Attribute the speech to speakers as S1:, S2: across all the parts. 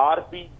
S1: RP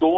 S1: 2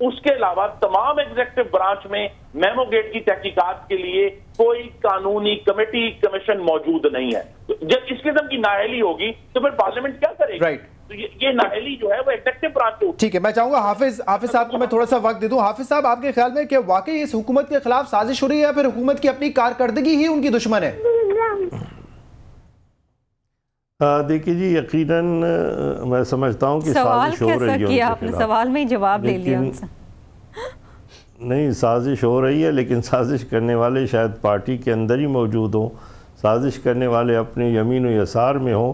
S1: اس کے علاوہ تمام ایگزیکٹو برانچ میں میمو گیٹ کی تحقیقات کے لیے کوئی قانونی کمیٹی کمیشن موجود نہیں ہے. جب اس قسم کی نااہلی ہوگی تو پھر پارلیمنٹ کیا کرے گا؟ تو یہ نااہلی جو ہے وہ ایگزیکٹو برانچ کو.
S2: ٹھیک ہے، میں چاہوں گا حافظ صاحب کو میں تھوڑا سا وقت دے دوں. حافظ صاحب، آپ کے خیال میں کہ واقعی اس حکومت کے خلاف سازش ہو رہی ہے یا پھر حکومت کی اپنی کارکردگی ہی ان کی دشمن ہے؟
S3: دیکھیے جی، یقیناً میں سمجھتا ہوں کہ سازش ہو رہی ہے.
S4: آپ نے سوال میں ہی جواب لے لیا ان سے.
S3: نہیں، سازش ہو رہی ہے، لیکن سازش کرنے والے شاید پارٹی کے اندر ہی موجود ہوں، سازش کرنے والے اپنے یمین و یسار میں ہوں.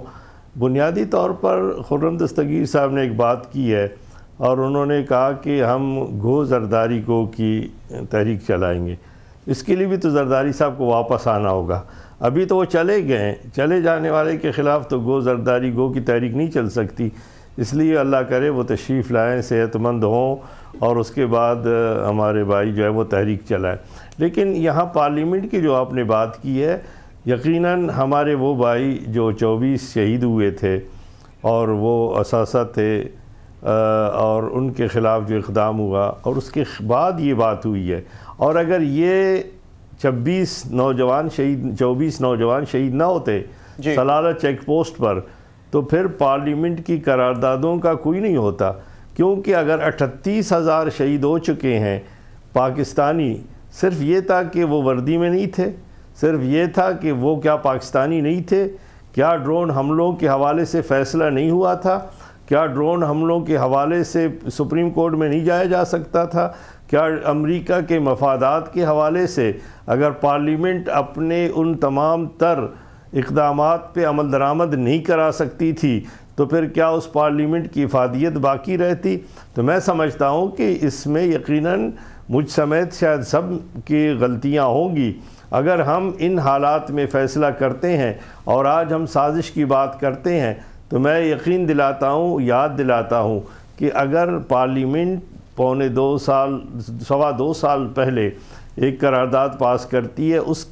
S3: بنیادی طور پر خرم دستگیر صاحب نے ایک بات کی ہے اور انہوں نے کہا کہ ہم گو زرداری گو کی تحریک چلائیں گے. اس کے لیے بھی تو زرداری صاحب کو واپس آنا ہوگا. ابھی تو وہ چلے گئے، چلے جانے والے کے خلاف تو گو زرداری گو کی تحریک نہیں چل سکتی. اس لیے اللہ کرے وہ تشریف لائیں، صحت مند ہوں اور اس کے بعد ہمارے بھائی جو ہے وہ تحریک چلائیں. لیکن یہاں پارلیمنٹ کی جو آپ نے بات کی ہے، یقیناً ہمارے وہ بھائی جو 24 شہید ہوئے تھے اور وہ اثاثہ تھے اور ان کے خلاف جو اقدام ہوا اور اس کے بعد یہ بات ہوئی ہے، اور اگر یہ 24 نوجوان شہید نہ ہوتے سلالہ چیک پوسٹ پر تو پھر پارلیمنٹ کی قراردادوں کا کوئی نہیں ہوتا. کیونکہ اگر 38,000 شہید ہو چکے ہیں پاکستانی، صرف یہ تھا کہ وہ وردی میں نہیں تھے، صرف یہ تھا کہ وہ کیا پاکستانی نہیں تھے؟ کیا ڈرون حملوں کے حوالے سے فیصلہ نہیں ہوا تھا؟ کیا ڈرون حملوں کے حوالے سے سپریم کورٹ میں نہیں جایا جا سکتا تھا؟ کیا امریکہ کے مفادات کے حوالے سے اگر پارلیمنٹ اپنے ان تمام تر اقدامات پہ عمل درآمد نہیں کرا سکتی تھی تو پھر کیا اس پارلیمنٹ کی افادیت باقی رہتی؟ تو میں سمجھتا ہوں کہ اس میں یقیناً مجھ سمیت شاید سب کی غلطیاں ہوں گی. اگر ہم ان حالات میں فیصلہ کرتے ہیں اور آج ہم سازش کی بات کرتے ہیں تو میں یقین دلاتا ہوں، یاد دلاتا ہوں کہ اگر پارلیمنٹ پونے 2 سال پہلے ایک قرارداد پاس کرتی ہے، اس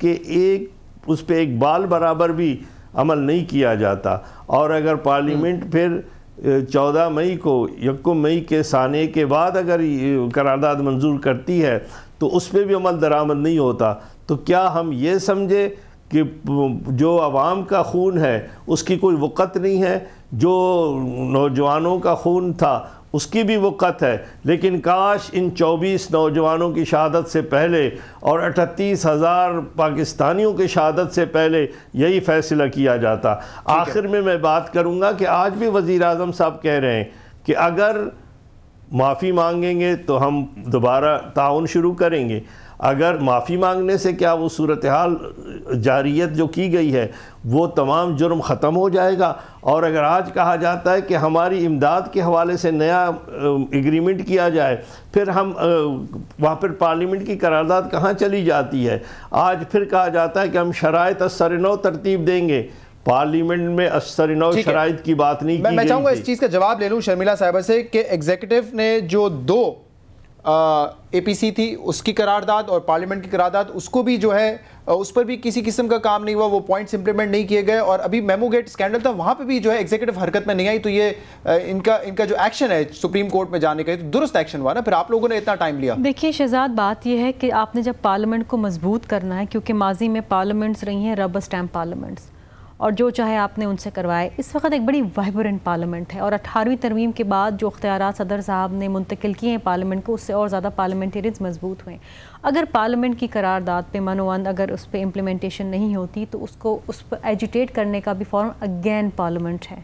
S3: پہ ایک بال برابر بھی عمل نہیں کیا جاتا، اور اگر پارلیمنٹ پھر 14 مئی کو 1 مئی کے سانے کے بعد اگر قرارداد منظور کرتی ہے تو اس پہ بھی عمل درآمد نہیں ہوتا، تو کیا ہم یہ سمجھے کہ جو عوام کا خون ہے اس کی کوئی وقت نہیں ہے؟ جو نوجوانوں کا خون تھا اس کی بھی وقت ہے. لیکن کاش ان 24 نوجوانوں کی شہادت سے پہلے اور 38,000 پاکستانیوں کی شہادت سے پہلے یہی فیصلہ کیا جاتا. آخر میں بات کروں گا کہ آج بھی وزیر اعظم صاحب کہہ رہے ہیں کہ اگر معافی مانگیں گے تو ہم دوبارہ تعاون شروع کریں گے. اگر معافی مانگنے سے کیا وہ صورتحال جاریت جو کی گئی ہے وہ تمام جرم ختم ہو جائے گا؟ اور اگر آج کہا جاتا ہے کہ ہماری امداد کے حوالے سے نیا ایگریمنٹ کیا جائے، پھر ہم وہاں پر پارلیمنٹ کی قرارداد کہاں چلی جاتی ہے؟ آج پھر کہا جاتا ہے کہ ہم شرائط از سر نو ترتیب دیں گے. پارلیمنٹ میں از سر نو شرائط کی بات نہیں کی گئی.
S2: میں چاہوں گا اس چیز کا جواب لے لوں شرمیلا صاحبہ سے کہ ایگزیکٹو نے جو 2 اے پی سی تھی اس کی قرارداد اور پارلیمنٹ کی قرارداد، اس کو بھی جو ہے اس پر بھی کسی قسم کا کام نہیں ہوا، وہ پوائنٹس امپلیمنٹ نہیں کیے گئے. اور ابھی میمو گیٹ اسکینڈل تھا، وہاں پہ بھی جو ہے ایگزیکٹو حرکت میں نہیں آئی. تو یہ ان کا جو ایکشن ہے سپریم کورٹ میں جانے کا تو درست ایکشن ہوا نا، پھر آپ لوگوں نے اتنا ٹائم لیا.
S4: دیکھیے شہزاد، بات یہ ہے کہ آپ نے جب پارلیمنٹ کو مضبوط کرنا ہے، کیونکہ ماضی میں پارلیمنٹس رہی ہیں ربر اسٹیمپ پارلیمنٹس، اور جو چاہے آپ نے ان سے کروائے. اس وقت ایک بڑی وائبرنٹ پارلیمنٹ ہے، اور 18ویں ترمیم کے بعد جو اختیارات صدر صاحب نے منتقل کیے ہیں پارلیمنٹ کو، اس سے اور زیادہ پارلیمنٹیرینز مضبوط ہوئے. اگر پارلیمنٹ کی قرارداد پہ منوند اگر اس پہ امپلیمنٹیشن نہیں ہوتی تو اس پہ ایجیٹیٹ کرنے کا بھی فورم اگین پارلیمنٹ ہے.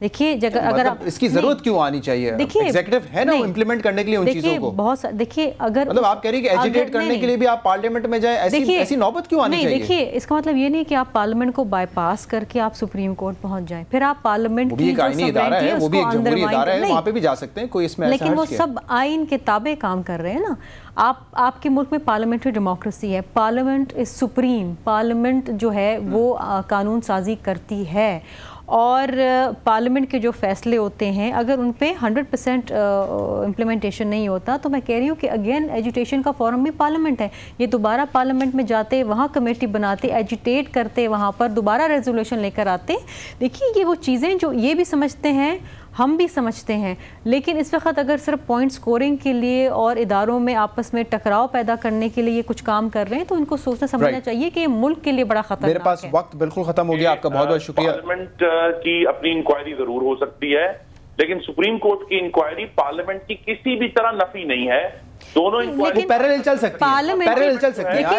S4: دیکھیے اگر
S2: اس کی ضرورت کیوں آنی چاہیے؟ ایگزیکٹو ہے نا امپلیمنٹ کرنے کے لیے ان چیزوں کو.
S4: بہت دیکھیے، اگر
S2: مطلب آپ کہہ رہی کہ ایجیٹیٹ کرنے کے لیے بھی آپ پارلیمنٹ میں جائیں، ایسی نوبت کیوں آنی چاہیے؟
S4: دیکھیے اس کا مطلب یہ نہیں کہ آپ پارلیمنٹ کو بائی پاس کر کے آپ سپریم کورٹ پہنچ جائیں، پھر آپ پارلیمنٹ کی جو
S2: ادارہ ہے وہ بھی ایک جمہوری ادارہ ہے، وہاں پہ بھی جا سکتے ہیں، کوئی اس میں
S4: لیکن وہ سب آئین کے تابع کام کر رہے ہیں نا. آپ کے ملک میں پارلیمنٹری ڈیموکریسی ہے، پارلیمنٹ از سپریم، پارلیمنٹ جو ہے وہ قانون سازی کرتی ہے، اور پارلیمنٹ کے جو فیصلے ہوتے ہیں اگر ان پہ 100% امپلیمنٹیشن نہیں ہوتا تو میں کہہ رہی ہوں کہ اگین ایجیٹیشن کا فورم بھی پارلیمنٹ ہے. یہ دوبارہ پارلیمنٹ میں جاتے، وہاں کمیٹی بناتے، ایجیٹیٹ کرتے، وہاں پر دوبارہ ریزولوشن لے کر آتے. دیکھیے یہ وہ چیزیں جو یہ بھی سمجھتے ہیں ہم بھی سمجھتے ہیں، لیکن اس وقت اگر صرف پوائنٹ سکورنگ کے لیے اور اداروں میں آپس میں ٹکراؤ پیدا کرنے کے لیے یہ کچھ کام کر رہے ہیں تو ان کو سوچنا سمجھنا چاہیے کہ یہ ملک کے لیے بڑا خطرناک ہے۔
S2: میرے پاس وقت بالکل ختم ہو گیا، آپ کا بہت بہت شکریہ۔
S1: پارلیمنٹ کی اپنی انکوائری ضرور ہو سکتی ہے، لیکن سپریم کورٹ کی انکوائری پارلیمنٹ کی کسی بھی طرح نفی نہیں ہے، دونوں انکوائری
S2: پیرلل چل سکتی ہے، پیرلل چل سکتی ہے،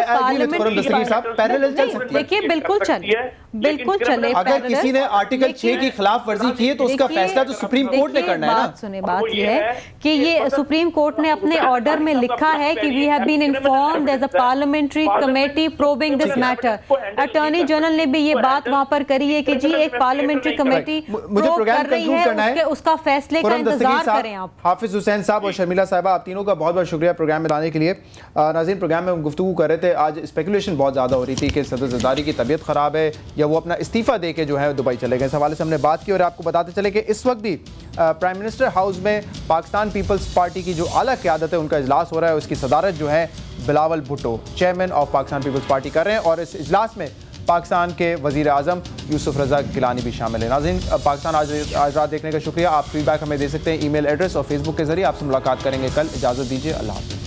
S4: دیکھیے بالکل چلے، بالکل چلے۔
S2: اگر کسی نے آرٹیکل 6 کی خلاف ورزی کی ہے تو اس کا فیصلہ تو سپریم کورٹ نے کرنا ہے نا۔
S4: بات سنیں، بات یہ ہے کہ یہ سپریم کورٹ نے اپنے آرڈر میں لکھا ہے کہ we have been informed as a parliamentary committee probing this matter. Attorney general نے بھی یہ بات وہاں پر کری ہے کہ جی ایک پارلیمنٹری کمیٹی پروب کر رہی ہے، اس کا فیصلے کا انتظار کریں آپ۔
S2: حافظ حسین صاحب اور شرمیلا صاحبہ، آپ تینوں کا بہت بہت شکریہ پروگرام میں لانے کے لیے۔ ناظرین، پروگرام میں ہم گفتگو کر رہے تھے، آج اسپیکولیشن بہت زیادہ ہو رہی تھی کہ صدر زرداری کی طبیعت خراب ہے یا وہ اپنا استعفیٰ دے کے جو ہے دبئی چلے گئے، اس حوالے سے ہم نے بات کی، اور آپ کو بتاتے چلے کہ اس وقت بھی پرائم منسٹر ہاؤس میں پاکستان پیپلز پارٹی کی جو اعلیٰ قیادت ہے ان کا اجلاس ہو رہا ہے، اس کی صدارت جو ہے Bilawal Bhutto chairman of Pakistan Peoples Party کر رہے ہیں، اور اس اجلاس میں پاکستان کے وزیر اعظم یوسف رضا گیلانی بھی شامل ہیں۔ ناظرین، پاکستان آج رات دیکھنے کا شکریہ۔ آپ فیڈ بیک ہمیں دے سکتے ہیں ای میل ایڈریس اور فیس بک کے ذریعے۔ آپ سے ملاقات کریں گے کل، اجازت دیجیے، اللہ حافظ۔